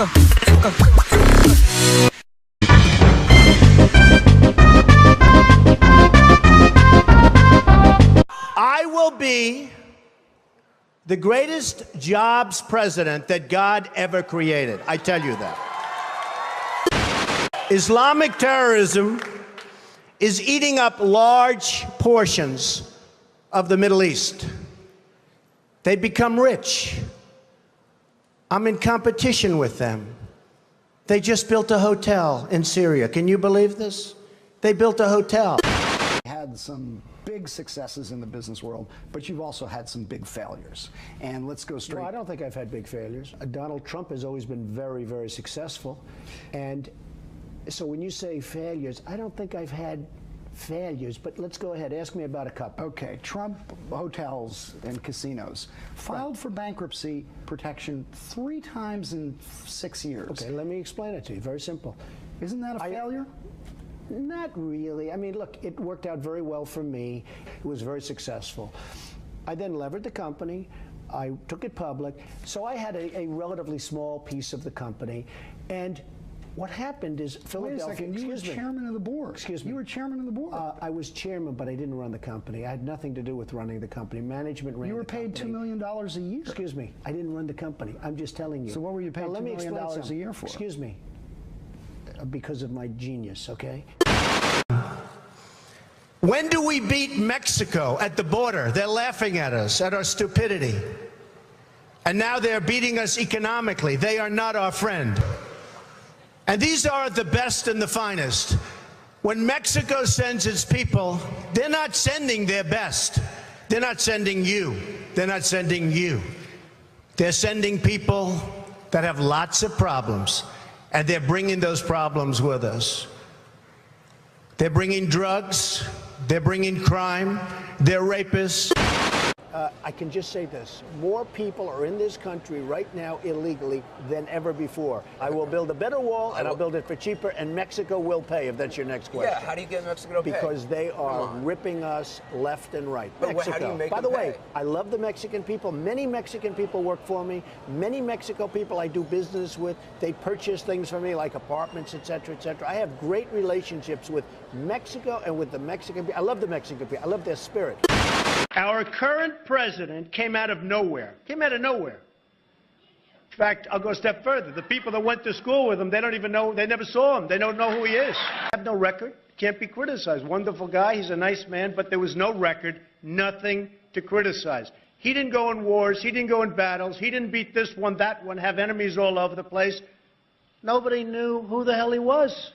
I will be the greatest jobs president that God ever created. I tell you that. Islamic terrorism is eating up large portions of the Middle East. They become rich. I'm in competition with them. They just built a hotel in Syria. Can you believe this? They built a hotel. Had some big successes in the business world, but you've also had some big failures. And let's go straight. No, I don't think I've had big failures. Donald Trump has always been very, very successful. And so when you say failures, I don't think I've had failures, but let's go ahead. Ask me about a couple. Okay, Trump hotels and casinos filed for bankruptcy protection 3 times in 6 years. Okay, let me explain it to you. Very simple. Isn't that a failure? Not really. I mean, look, it worked out very well for me. It was very successful. I then levered the company. I took it public. So I had a relatively small piece of the company. And what happened is Philadelphia. Wait a second, you were chairman of the board. Excuse me. You were chairman of the board. I was chairman, but I didn't run the company. I had nothing to do with running the company. Management ran the company. You were paid $2 million a year. Excuse me. I didn't run the company. I'm just telling you. So what were you paid $2 million a year for? Excuse me. Because of my genius, okay? When do we beat Mexico at the border? They're laughing at us, at our stupidity. And now they're beating us economically. They are not our friend. And these are the best and the finest. When Mexico sends its people, they're not sending their best. They're not sending you. They're not sending you. They're sending people that have lots of problems. And they're bringing those problems with us. They're bringing drugs. They're bringing crime. They're rapists. I can just say this. More people are in this country right now illegally than ever before. I will build a better wall, and I'll build it for cheaper, and Mexico will pay, if that's your next question. Yeah, how do you get Mexico to pay? Because they are ripping us left and right. But Mexico. how do you make By the them way, pay? I love the Mexican people. Many Mexican people work for me. Many Mexico people I do business with. They purchase things for me, like apartments, et cetera, et cetera. I have great relationships with Mexico and with the Mexican people. I love the Mexican people. I love their spirit. Our current president came out of nowhere. Came out of nowhere. In fact, I'll go a step further. The people that went to school with him, they don't even know, they never saw him. They don't know who he is. I have no record. Can't be criticized. Wonderful guy. He's a nice man, but there was no record. Nothing to criticize. He didn't go in wars. He didn't go in battles. He didn't beat this one, that one, have enemies all over the place. Nobody knew who the hell he was.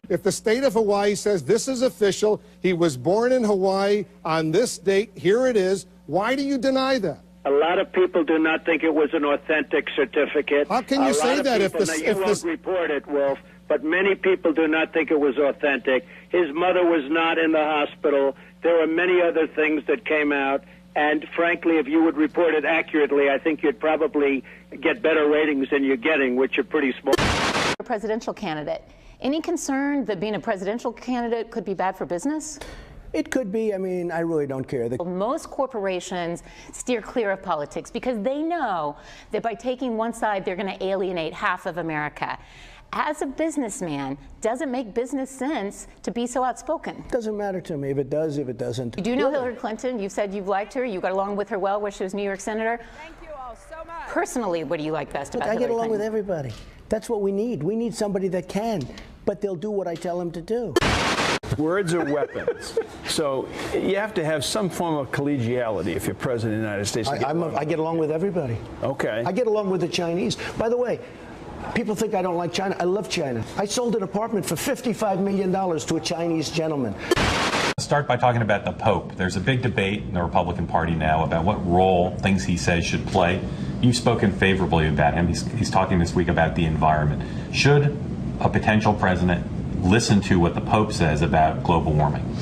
If the state of Hawaii says this is official, he was born in Hawaii on this date, here it is, why do you deny that? A lot of people do not think it was an authentic certificate. How can you say that if this... You won't report it, Wolf, but many people do not think it was authentic. His mother was not in the hospital. There were many other things that came out, and frankly, if you would report it accurately, I think you'd probably get better ratings than you're getting, which are pretty small. A presidential candidate. Any concern that being a presidential candidate could be bad for business? It could be. I mean, I really don't care. Most corporations steer clear of politics because they know that by taking one side, they're going to alienate half of America. As a businessman, does it make business sense to be so outspoken? Doesn't matter to me if it does, if it doesn't. You do know Hillary Clinton. You've said you've liked her. You got along with her well when she was New York Senator. Thank you all so much. Personally, what do you like best about Hillary Clinton? I get along with everybody. That's what we need. We need somebody that can, but they'll do what I tell them to do. Words are weapons. So you have to have some form of collegiality if you're president of the United States. I get along with everybody. Okay. I get along with the Chinese. By the way, people think I don't like China. I love China. I sold an apartment for $55 million to a Chinese gentleman. Let's start by talking about the Pope. There's a big debate in the Republican Party now about what role things he says should play. You've spoken favorably about him. He's talking this week about the environment. Should a potential president listen to what the Pope says about global warming?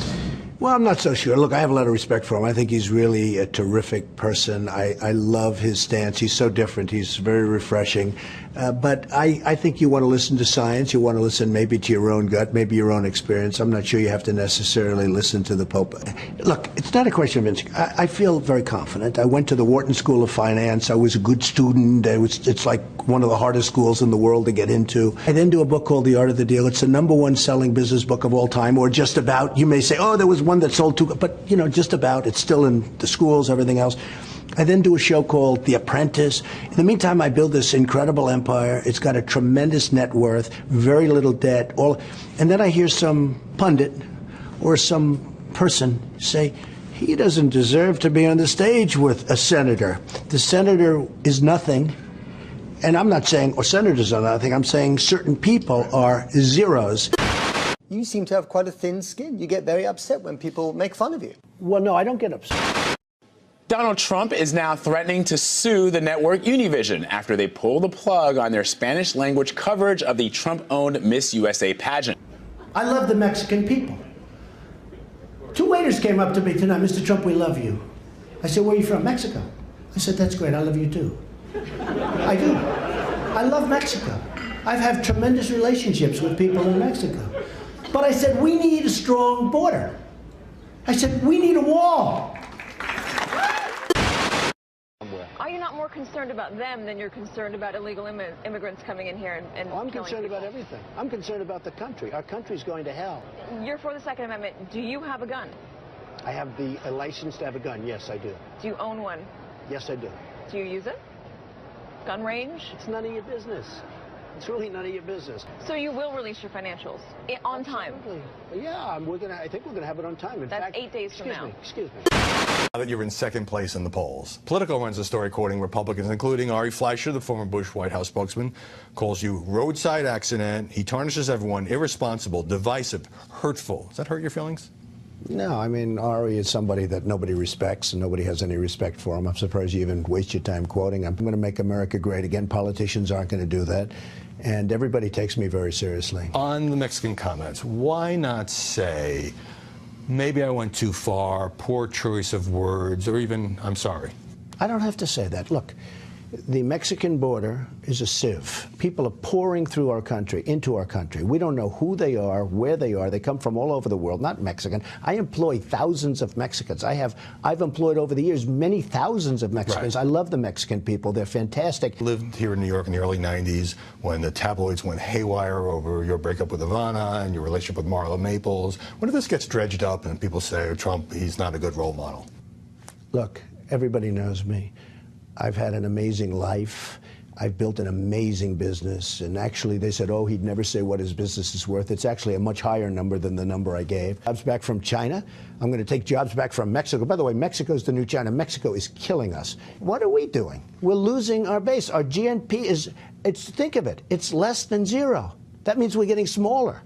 Well, I'm not so sure. Look, I have a lot of respect for him. I think he's really a terrific person. I love his stance. He's so different. He's very refreshing. But I think you want to listen to science. You want to listen maybe to your own gut, maybe your own experience. I'm not sure you have to necessarily listen to the Pope. Look, it's not a question of instinct. I feel very confident. I went to the Wharton School of Finance. I was a good student. It's like one of the hardest schools in the world to get into. I then do a book called The Art of the Deal. It's the #1 selling business book of all time, or just about. You may say, oh, there was one that sold 2, but, you know, just about. It's still in the schools, everything else. I then do a show called The Apprentice. In the meantime, I build this incredible empire. It's got a tremendous net worth, very little debt. And then I hear some pundit or some person say, he doesn't deserve to be on the stage with a senator. The senator is nothing. And I'm not saying, or senators are nothing, I'm saying certain people are zeros. You seem to have quite a thin skin. You get very upset when people make fun of you. Well, no, I don't get upset. Donald Trump is now threatening to sue the network Univision after they pull the plug on their Spanish-language coverage of the Trump-owned Miss USA pageant. I love the Mexican people. 2 waiters came up to me tonight. Mr. Trump, we love you. I said, where are you from? Mexico. I said, that's great. I love you too. I do. I love Mexico. I've had tremendous relationships with people in Mexico. But I said, we need a strong border. I said, we need a wall. Are you not more concerned about them than you're concerned about illegal immigrants coming in here and I'm killing concerned people? about everything. I'm concerned about the country. Our country's going to hell. You're for the Second Amendment. Do you have a gun? I have a license to have a gun. Yes, I do. Do you own one? Yes, I do. Do you use it? Gun range? It's none of your business. It's really none of your business. So you will release your financials on time? Absolutely. Yeah, I think we're going to have it on time. In That's fact, 8 days from now. Excuse me. Now that you're in second place in the polls, Politico runs a story quoting Republicans, including Ari Fleischer, the former Bush White House spokesman, calls you roadside accident. He tarnishes everyone, irresponsible, divisive, hurtful. Does that hurt your feelings? No, I mean, Ari is somebody that nobody respects, and nobody has any respect for him. I'm surprised you even waste your time quoting him. I'm going to make America great again. Politicians aren't going to do that. And everybody takes me very seriously. On the Mexican comments, why not say, maybe I went too far, poor choice of words, or even, I'm sorry? I don't have to say that. Look, the Mexican border is a sieve. People are pouring through our country, into our country. We don't know who they are, where they are. They come from all over the world, not Mexican. I employ thousands of Mexicans. I've employed over the years many thousands of Mexicans. Right. I love the Mexican people. They're fantastic. Lived here in New York in the early 90s when the tabloids went haywire over your breakup with Ivana and your relationship with Marla Maples. When this gets dredged up and people say, Trump, he's not a good role model? Look, everybody knows me. I've had an amazing life. I've built an amazing business. And actually, they said, oh, he'd never say what his business is worth. It's actually a much higher number than the number I gave. Jobs back from China. I'm going to take jobs back from Mexico. By the way, Mexico's the new China. Mexico is killing us. What are we doing? We're losing our base. Our GNP is, think of it, it's less than 0. That means we're getting smaller.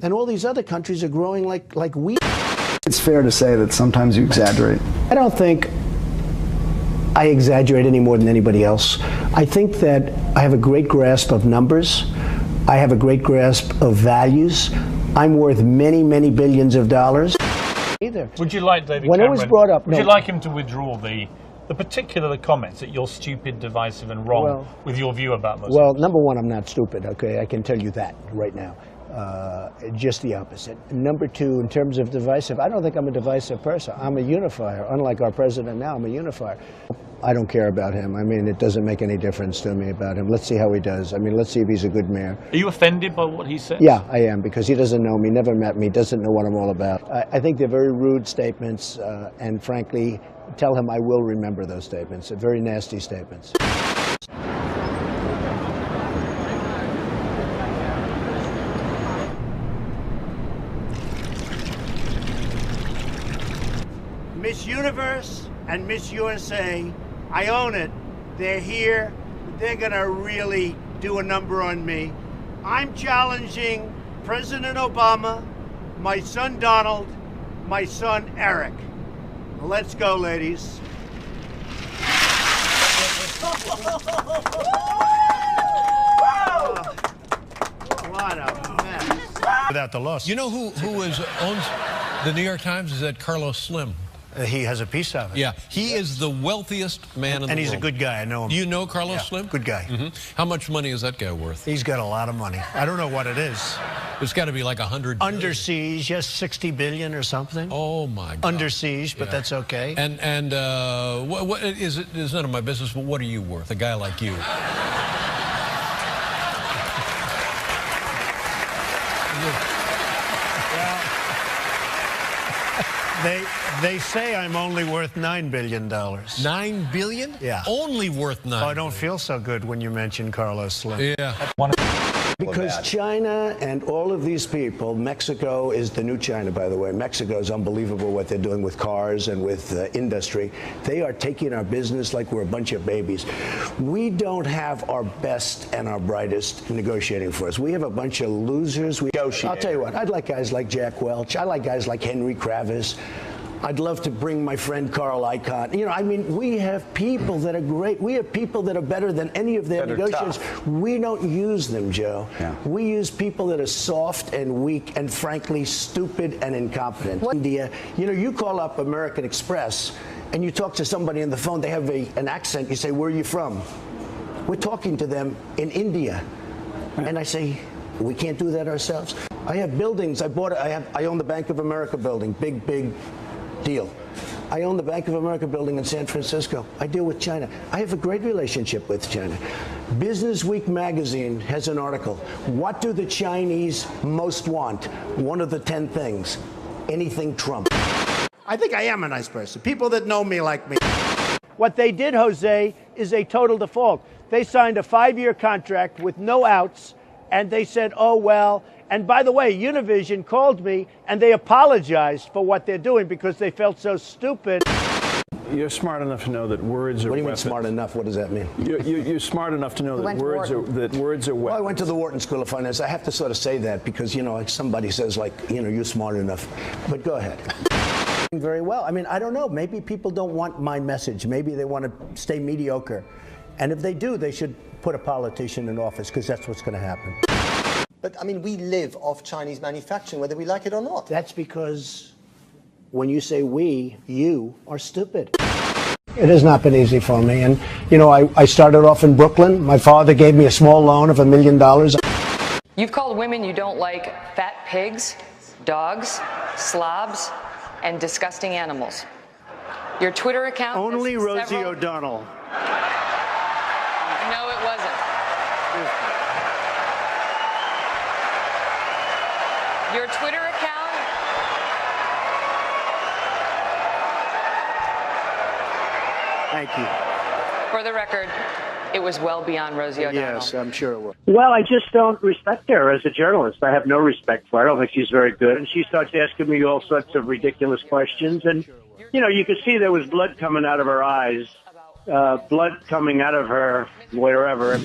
And all these other countries are growing like we. It's fair to say that sometimes you exaggerate. I don't think I exaggerate any more than anybody else. I think that I have a great grasp of numbers. I have a great grasp of values. I'm worth many, many billions of dollars. Either. Would you like David when Cameron, it was brought up, would you like him to withdraw the particular comments that you're stupid, divisive and wrong with your view about Muslims? Well, number one, I'm not stupid, okay? I can tell you that right now. Just the opposite. Number two, in terms of divisive, I don't think I'm a divisive person. I'm a unifier. Unlike our president now, I'm a unifier. I don't care about him. I mean, it doesn't make any difference to me about him. Let's see how he does. I mean, let's see if he's a good mayor. Are you offended by what he said? Yeah, I am, because he doesn't know me, never met me, doesn't know what I'm all about. I think they're very rude statements, and frankly, tell him I will remember those statements. They're very nasty statements. Miss Universe and Miss USA, I own it. They're here. They're gonna really do a number on me. I'm challenging President Obama, my son Donald, my son Eric. Let's go, ladies. What a mess. Without the loss. You know who owns The New York Times is at Carlos Slim. He has a piece of it. Yeah, he is the wealthiest man in the world. And he's a good guy. I know him. Do you know Carlos Slim? Good guy. How much money is that guy worth? He's got a lot of money. I don't know what it is. It's got to be like 100 billion. Under siege, yes, 60 billion or something. Oh my God. Under siege, but that's okay. And what is it? It's none of my business. But what are you worth? A guy like you. They say I'm only worth $9 billion. $9 billion? Yeah. Only worth $9 billion. I don't feel so good when you mention Carlos Slim. Yeah. Because China and all of these people, Mexico is the new China, by the way. Mexico is unbelievable what they're doing with cars and with industry. They are taking our business like we're a bunch of babies. We don't have our best and our brightest negotiating for us. We have a bunch of losers. I'll tell you what, I'd like guys like Jack Welch. I like guys like Henry Kravis. I'd love to bring my friend Carl Icahn. You know, I mean, we have people that are great. We have people that are better than any of their negotiators. We don't use them, Joe. Yeah. We use people that are soft and weak and, frankly, stupid and incompetent. India, you know, you call up American Express and you talk to somebody on the phone, they have an accent, you say, where are you from? We're talking to them in India. And I say, we can't do that ourselves. I have buildings. I own the Bank of America building. Big deal. I own the Bank of America building in San Francisco. I deal with China. I have a great relationship with China. Business Week magazine has an article. What do the Chinese most want? One of the 10 things. Anything Trump. I think I am a nice person. People that know me like me. What they did, Jose, is a total default. They signed a 5-year contract with no outs, and they said, oh, well. And by the way, Univision called me and they apologized for what they're doing because they felt so stupid. You're smart enough to know that words are weapons. What do you mean smart enough? What does that mean? You're smart enough to know that words are weapons. Well, I went to the Wharton School of Finance. I have to sort of say that because, you know, like somebody says, like, you know, you're smart enough. But go ahead. Very well. I mean, I don't know. Maybe people don't want my message. Maybe they want to stay mediocre. And if they do, they should put a politician in office because that's what's going to happen. But, I mean, we live off Chinese manufacturing, whether we like it or not. That's because when you say we, you are stupid. It has not been easy for me. And, you know, I started off in Brooklyn. My father gave me a small loan of $1 million. You've called women you don't like fat pigs, dogs, slobs, and disgusting animals. Your Twitter account... Only Rosie O'Donnell. No, it wasn't. Your Twitter account. Thank you. For the record, it was well beyond Rosie O'Donnell. Yes, I'm sure it was. Well, I just don't respect her as a journalist. I have no respect for her. I don't think she's very good. And she starts asking me all sorts of ridiculous questions. And, you know, you could see there was blood coming out of her eyes, blood coming out of her wherever.